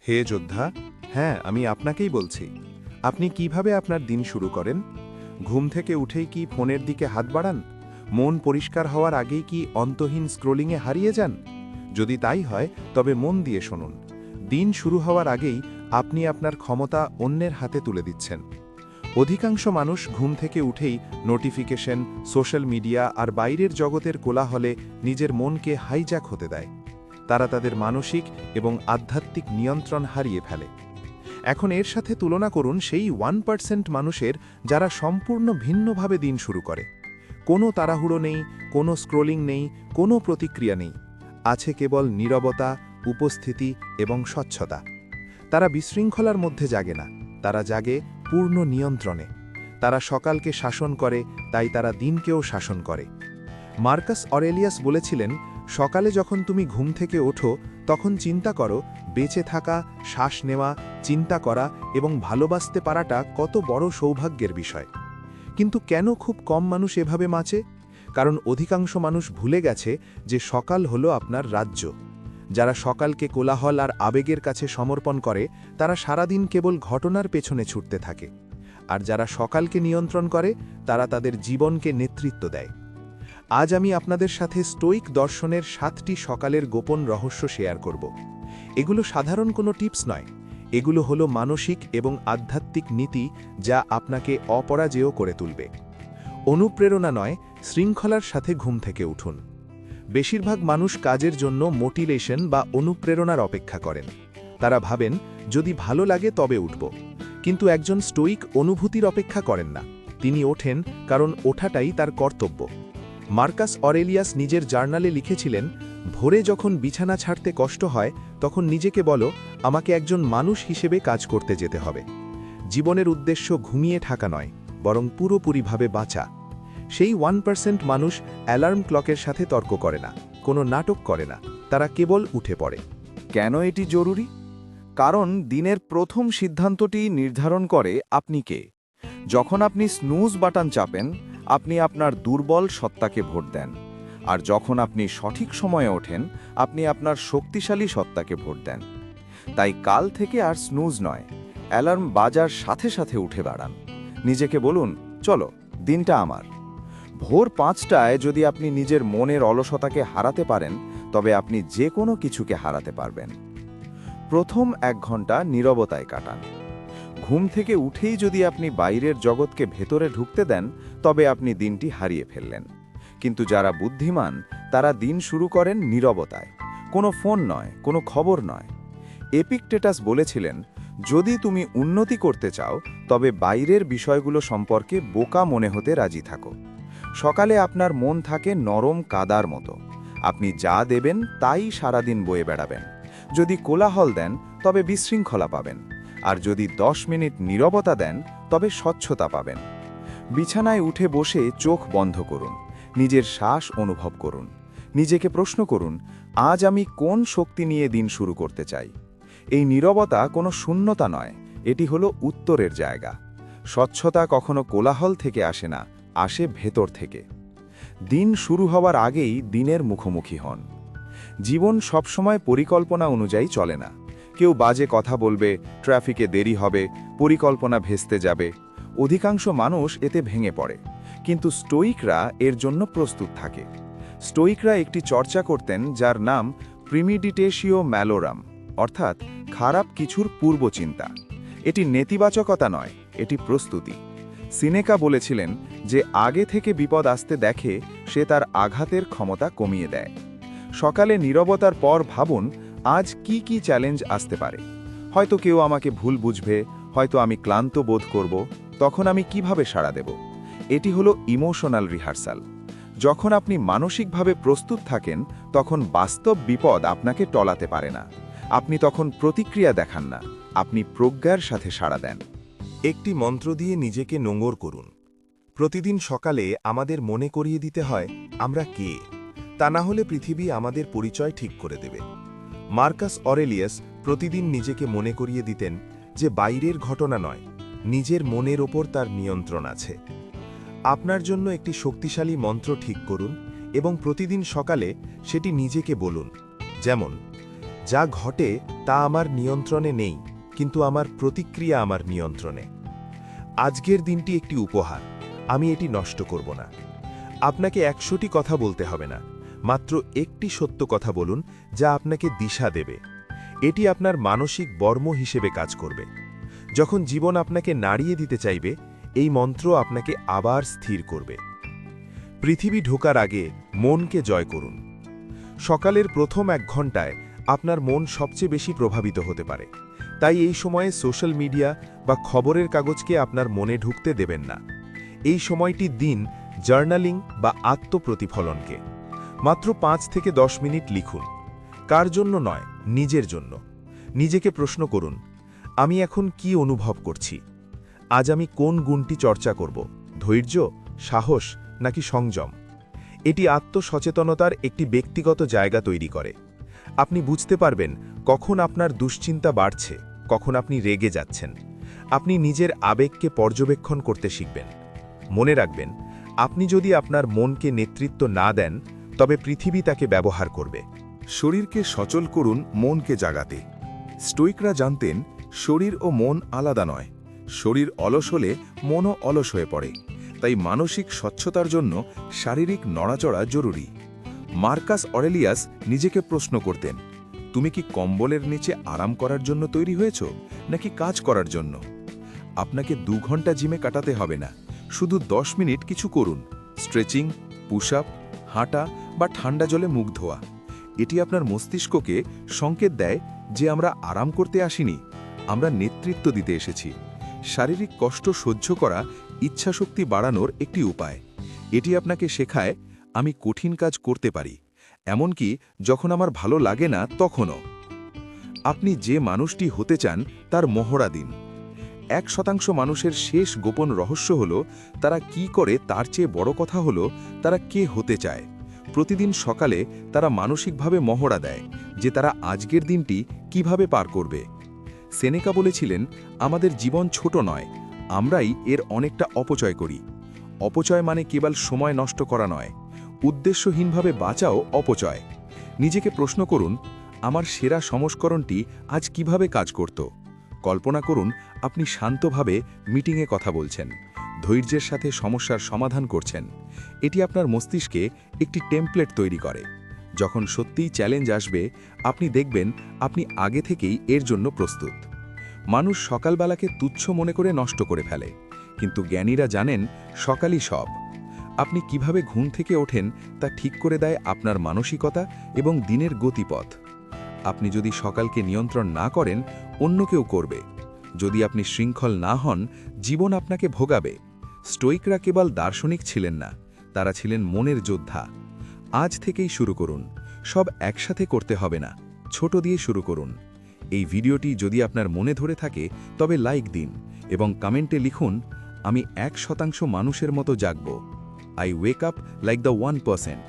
হে যোদ্ধা, হ্যাঁ আমি আপনাকেই বলছি। আপনি কিভাবে আপনার দিন শুরু করেন? ঘুম থেকে উঠেই কি ফোনের দিকে হাত বাড়ান? মন পরিষ্কার হওয়ার আগেই কি অন্তহীন স্ক্রোলিংয়ে হারিয়ে যান? যদি তাই হয় তবে মন দিয়ে শুনুন। দিন শুরু হওয়ার আগেই আপনি আপনার ক্ষমতা অন্যের হাতে তুলে দিচ্ছেন। অধিকাংশ মানুষ ঘুম থেকে উঠেই নোটিফিকেশন, সোশ্যাল মিডিয়া আর বাইরের জগতের কোলাহলে নিজের মনকে হাইজ্যাক হতে দেয়। তারা তাদের মানসিক এবং আধ্যাত্মিক নিয়ন্ত্রণ হারিয়ে ফেলে। এখন এর সাথে তুলনা করুন সেই 1% মানুষের যারা সম্পূর্ণ ভিন্নভাবে দিন শুরু করে। কোনো তাড়াহুড়ো নেই, কোনো স্ক্রোলিং নেই, কোনো প্রতিক্রিয়া নেই। আছে কেবল নীরবতা, উপস্থিতি এবং স্বচ্ছতা। তারা বিশৃঙ্খলার মধ্যে জাগে না, তারা জাগে পূর্ণ নিয়ন্ত্রণে। তারা সকালকে শাসন করে, তাই তারা দিনকেও শাসন করে। মার্কাস অরেলিয়াস বলেছিলেন, সকালে যখন তুমি ঘুম থেকে ওঠো তখন চিন্তা করো বেঁচে থাকা, শ্বাস নেওয়া, চিন্তা করা এবং ভালোবাসতে পারাটা কত বড় সৌভাগ্যের বিষয়। কিন্তু কেন খুব কম মানুষ এভাবে বাঁচে? কারণ অধিকাংশ মানুষ ভুলে গেছে যে সকাল হলো আপনার রাজ্য। যারা সকালকে কোলাহল আর আবেগের কাছে সমর্পণ করে তারা সারাদিন কেবল ঘটনার পেছনে ছুটতে থাকে। আর যারা সকালকে নিয়ন্ত্রণ করে তারা তাদের জীবনকে নেতৃত্ব দেয়। আজ আমি আপনাদের সাথে স্টোইক দর্শনের 7টি সকালের গোপন রহস্য শেয়ার করব। এগুলো সাধারণ কোনো টিপস নয়, এগুলো হলো মানসিক এবং আধ্যাত্মিক নীতি যা আপনাকে অপরাজেয় করে তুলবে। অনুপ্রেরণা নয়, শৃঙ্খলার সাথে ঘুম থেকে উঠুন। বেশিরভাগ মানুষ কাজের জন্য মোটিভেশন বা অনুপ্রেরণার অপেক্ষা করেন। তারা ভাবেন যদি ভালো লাগে তবে উঠব। কিন্তু একজন স্টোইক অনুভূতির অপেক্ষা করেন না, তিনি ওঠেন কারণ ওঠাটাই তার কর্তব্য। মার্কাস অরেলিয়াস নিজের জার্নালে লিখেছিলেন, ভোরে যখন বিছানা ছাড়তে কষ্ট হয় তখন নিজেকে বলো, আমাকে একজন মানুষ হিসেবে কাজ করতে যেতে হবে। জীবনের উদ্দেশ্য ঘুমিয়ে থাকা নয়, বরং পুরোপুরিভাবে বাঁচা। সেই 1% মানুষ অ্যালার্ম ক্লকের সাথে তর্ক করে না, কোনো নাটক করে না, তারা কেবল উঠে পড়ে। কেন এটি জরুরি? কারণ দিনের প্রথম সিদ্ধান্তটি নির্ধারণ করে আপনি কে। যখন আপনি স্নুজ বাটন চাপেন, আপনি আপনার দুর্বল সত্তাকে ভোট দেন। আর যখন আপনি সঠিক সময়ে ওঠেন, আপনি আপনার শক্তিশালী সত্তাকে ভোট দেন। তাই কাল থেকে আর স্নুজ নয়, অ্যালার্ম বাজার সাথে সাথে উঠে দাঁড়ান। নিজেকে বলুন, চলো, দিনটা আমার। ভোর 5টায় যদি আপনি নিজের মনের অলসতাকে হারাতে পারেন, তবে আপনি যে কোনো কিছুকে হারাতে পারবেন। প্রথম 1 ঘন্টা নীরবতায় কাটান। ঘুম থেকে উঠেই যদি আপনি বাইরের জগৎকে ভেতরে ঢুকতে দেন, তবে আপনি দিনটি হারিয়ে ফেললেন। কিন্তু যারা বুদ্ধিমান তারা দিন শুরু করেন নীরবতায়। কোনো ফোন নয়, কোনো খবর নয়। এপিকটেটাস বলেছিলেন, যদি তুমি উন্নতি করতে চাও তবে বাইরের বিষয়গুলো সম্পর্কে বোকা মনে হতে রাজি থাকো। সকালে আপনার মন থাকে নরম কাদার মতো। আপনি যা দেবেন তাই সারাদিন বয়ে বেড়াবেন। যদি কোলাহল দেন তবে বিশৃঙ্খলা পাবেন, আর যদি 10 মিনিট নীরবতা দেন তবে স্বচ্ছতা পাবেন। বিছানায় উঠে বসে চোখ বন্ধ করুন, নিজের শ্বাস অনুভব করুন। নিজেকে প্রশ্ন করুন, আজ আমি কোন শক্তি নিয়ে দিন শুরু করতে চাই। এই নীরবতা কোনো শূন্যতা নয়, এটি হলো উত্তরের জায়গা। স্বচ্ছতা কখনো কোলাহল থেকে আসে না, আসে ভেতর থেকে। দিন শুরু হওয়ার আগেই দিনের মুখোমুখি হন। জীবন সবসময় পরিকল্পনা অনুযায়ী চলে না। কেউ বাজে কথা বলবে, ট্রাফিকে দেরি হবে, পরিকল্পনা ভেস্তে যাবে। অধিকাংশ মানুষ এতে ভেঙে পড়ে, কিন্তু স্টোইকরা এর জন্য প্রস্তুত থাকে। স্টোইকরা একটি চর্চা করতেন যার নাম প্রিমিডিটেশিও ম্যালোরাম, অর্থাৎ খারাপ কিছুর পূর্বচিন্তা। এটি নেতিবাচকতা নয়, এটি প্রস্তুতি। সিনেকা বলেছিলেন যে আগে থেকে বিপদ আসতে দেখে সে তার আঘাতের ক্ষমতা কমিয়ে দেয়। সকালে নীরবতার পর ভাবুন, আজ কি কি চ্যালেঞ্জ আসতে পারে। হয়তো কেউ আমাকে ভুল বুঝবে, হয়তো আমি ক্লান্ত বোধ করব, তখন আমি কিভাবে সাড়া দেব। এটি হলো ইমোশনাল রিহার্সাল। যখন আপনি মানসিকভাবে প্রস্তুত থাকেন তখন বাস্তব বিপদ আপনাকে টলাতে পারে না। আপনি তখন প্রতিক্রিয়া দেখান না, আপনি প্রজ্ঞার সাথে সাড়া দেন। একটি মন্ত্র দিয়ে নিজেকে নোঙর করুন। প্রতিদিন সকালে আমাদের মনে করিয়ে দিতে হয় আমরা কে, তা না হলে পৃথিবী আমাদের পরিচয় ঠিক করে দেবে। মার্কাস অরেলিয়াস প্রতিদিন নিজেকে মনে করিয়ে দিতেন যে বাইরের ঘটনা নয়, নিজের মনের ওপর তার নিয়ন্ত্রণ আছে। আপনার জন্য একটি শক্তিশালী মন্ত্র ঠিক করুন এবং প্রতিদিন সকালে সেটি নিজেকে বলুন। যেমন, যা ঘটে তা আমার নিয়ন্ত্রণে নেই, কিন্তু আমার প্রতিক্রিয়া আমার নিয়ন্ত্রণে। আজকের দিনটি একটি উপহার, আমি এটি নষ্ট করব না। আপনাকে 100টি কথা বলতে হবে না, মাত্র একটি সত্য কথা বলুন যা আপনাকে দিশা দেবে। এটি আপনার মানসিক বর্ম হিসেবে কাজ করবে। যখন জীবন আপনাকে নাড়িয়ে দিতে চাইবে, এই মন্ত্র আপনাকে আবার স্থির করবে। পৃথিবী ঢোকার আগে মনকে জয় করুন। সকালের প্রথম 1 ঘন্টায় আপনার মন সবচেয়ে বেশি প্রভাবিত হতে পারে, তাই এই সময়ে সোশ্যাল মিডিয়া বা খবরের কাগজকে আপনার মনে ঢুকতে দেবেন না। এই সময়টি দিন জার্নালিং বা আত্মপ্রতিফলনকে। মাত্র 5 থেকে 10 মিনিট লিখুন। কার জন্য নয়, নিজের জন্য। নিজেকে প্রশ্ন করুন, আমি এখন কি অনুভব করছি? আজ আমি কোন গুণটি চর্চা করব? ধৈর্য, সাহস নাকি সংযম? এটি আত্মসচেতনতার একটি ব্যক্তিগত জায়গা তৈরি করে। আপনি বুঝতে পারবেন কখন আপনার দুশ্চিন্তা বাড়ছে, কখন আপনি রেগে যাচ্ছেন। আপনি নিজের আবেগকে পর্যবেক্ষণ করতে শিখবেন। মনে রাখবেন, আপনি যদি আপনার মনকে নেতৃত্ব না দেন, তবে পৃথিবী তাকে ব্যবহার করবে। শরীরকে সচল করুন মনকে জাগাতে। স্টোইকরা জানতেন শরীর ও মন আলাদা নয়। শরীর অলস হলে মনও অলস হয়ে পড়ে। তাই মানসিক স্বচ্ছতার জন্য শারীরিক নড়াচড়া জরুরি। মার্কাস অরেলিয়াস নিজেকে প্রশ্ন করতেন, তুমি কি কম্বলের নিচে আরাম করার জন্য তৈরি হয়েছ, নাকি কাজ করার জন্য? আপনাকে 2 ঘন্টা জিমে কাটাতে হবে না, শুধু 10 মিনিট কিছু করুন। স্ট্রেচিং, পুশ আপ, হাঁটা বা ঠান্ডা জলে মুখ ধোয়া। এটি আপনার মস্তিষ্ককে সংকেত দেয় যে আমরা আরাম করতে আসিনি, আমরা নেতৃত্ব দিতে এসেছি। শারীরিক কষ্ট সহ্য করা ইচ্ছাশক্তি বাড়ানোর একটি উপায়। এটি আপনাকে শেখায় আমি কঠিন কাজ করতে পারি, এমনকি যখন আমার ভালো লাগে না তখনও। আপনি যে মানুষটি হতে চান তার মহড়া দিন। 1% মানুষের শেষ গোপন রহস্য হল তারা কি করে, তার চেয়ে বড় কথা হল তারা কে হতে চায়। প্রতিদিন সকালে তারা মানসিকভাবে মহড়া দেয় যে তারা আজকের দিনটি কিভাবে পার করবে। সেনেকা বলেছিলেন, আমাদের জীবন ছোট নয়, আমরাই এর অনেকটা অপচয় করি। অপচয় মানে কেবল সময় নষ্ট করা নয়, উদ্দেশ্যহীনভাবে বাঁচাও অপচয়। নিজেকে প্রশ্ন করুন, আমার সেরা সংস্করণটি আজ কিভাবে কাজ করত? কল্পনা করুন আপনি শান্তভাবে মিটিংয়ে কথা বলছেন, ধৈর্যের সাথে সমস্যার সমাধান করছেন। এটি আপনার মস্তিষ্কে একটি টেমপ্লেট তৈরি করে। যখন সত্যিই চ্যালেঞ্জ আসবে, আপনি দেখবেন আপনি আগে থেকেই এর জন্য প্রস্তুত। মানুষ সকালবেলাকে তুচ্ছ মনে করে নষ্ট করে ফেলে, কিন্তু জ্ঞানীরা জানেন সকালই সব। আপনি কিভাবে ঘুম থেকে ওঠেন তা ঠিক করে দেয় আপনার মানসিকতা এবং দিনের গতিপথ। আপনি যদি সকালকে নিয়ন্ত্রণ না করেন, অন্য কেউ করবে। যদি আপনি শৃঙ্খল না হন, জীবন আপনাকে ভোগাবে। স্টোইকরা কেবল দার্শনিক ছিলেন না, তারা ছিলেন মনের যোদ্ধা। আজ থেকেই শুরু করুন। সব একসাথে করতে হবে না, ছোট দিয়ে শুরু করুন। এই ভিডিওটি যদি আপনার মনে ধরে থাকে তবে লাইক দিন এবং কমেন্টে লিখুন, আমি 1% মানুষের মতো জাগব। I wake up like the 1%।